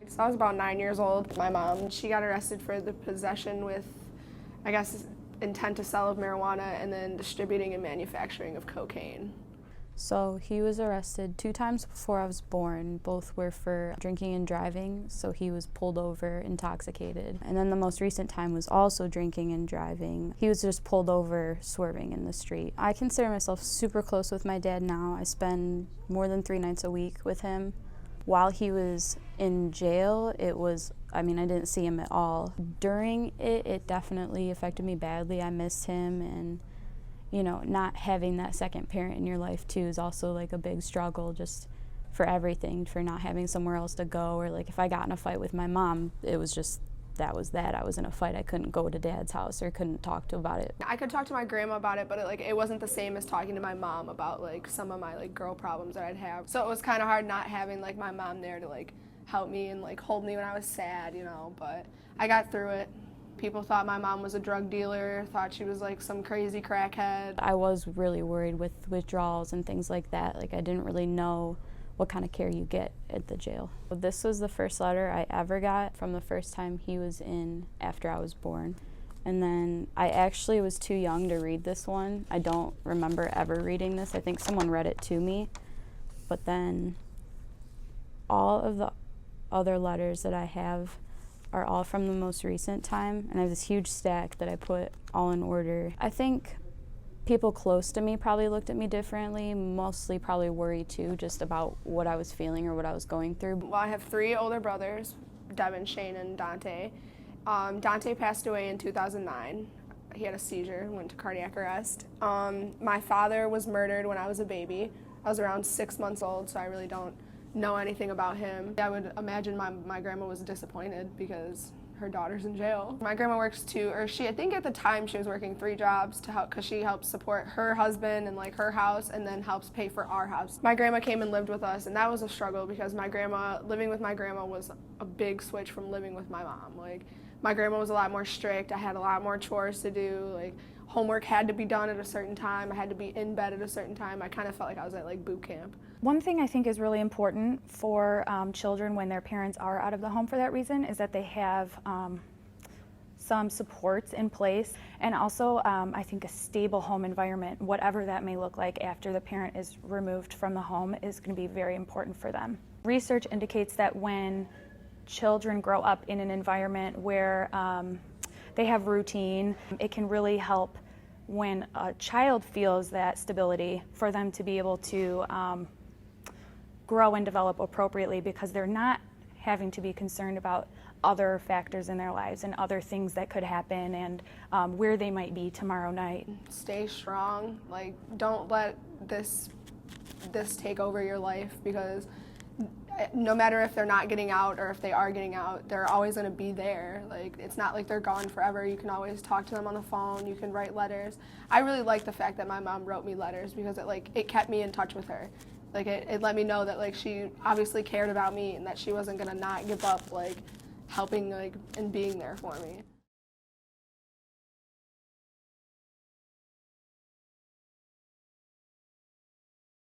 So I was about 9 years old. My mom, she got arrested for the possession with, I guess, intent to sell of marijuana and then distributing and manufacturing of cocaine. So he was arrested 2 times before I was born. Both were for drinking and driving, so he was pulled over intoxicated. And then the most recent time was also drinking and driving. He was just pulled over swerving in the street. I consider myself super close with my dad now. I spend more than 3 nights a week with him. While he was in jail, I didn't see him at all. During it, it definitely affected me badly. I missed him, and not having that second parent in your life too is also like a big struggle, just for everything, for not having somewhere else to go. Or like if I got in a fight with my mom, it was just, that was that. I was in a fight. I couldn't go to Dad's house or couldn't talk to about it. I could talk to my grandma about it, but it wasn't the same as talking to my mom about like some of my like girl problems that I'd have. So it was kind of hard not having like my mom there to like help me and like hold me when I was sad, but I got through it. People thought my mom was a drug dealer, thought she was like some crazy crackhead. I was really worried with withdrawals and things like that. Like I didn't really know what kind of care you get at the jail. This was the first letter I ever got from the first time he was in after I was born. And then I actually was too young to read this one. I don't remember ever reading this. I think someone read it to me. But then all of the other letters that I have are all from the most recent time, and I have this huge stack that I put all in order. I think people close to me probably looked at me differently, mostly probably worried too, just about what I was feeling or what I was going through. Well, I have 3 older brothers, Devin, Shane, and Dante. Dante passed away in 2009. He had a seizure, went to cardiac arrest. My father was murdered when I was a baby. I was around 6 months old, so I really don't know anything about him. I would imagine my grandma was disappointed because her daughter's in jail. My grandma works I think at the time she was working 3 jobs to help, because she helps support her husband and like her house and then helps pay for our house. My grandma came and lived with us, and that was a struggle because living with my grandma was a big switch from living with my mom. Like my grandma was a lot more strict. I had a lot more chores to do. Like homework had to be done at a certain time. I had to be in bed at a certain time. I kind of felt like I was at like boot camp. One thing I think is really important for children when their parents are out of the home for that reason is that they have some supports in place, and also I think a stable home environment, whatever that may look like after the parent is removed from the home, is going to be very important for them. Research indicates that when children grow up in an environment where they have routine, it can really help when a child feels that stability for them to be able to grow and develop appropriately, because they're not having to be concerned about other factors in their lives and other things that could happen and where they might be tomorrow night. Stay strong. Like, don't let this take over your life, because no matter if they're not getting out or if they are getting out, they're always going to be there. Like, it's not like they're gone forever. You can always talk to them on the phone. You can write letters. I really like the fact that my mom wrote me letters, because it kept me in touch with her. Like, it let me know that like she obviously cared about me and that she wasn't going to not give up like helping like and being there for me.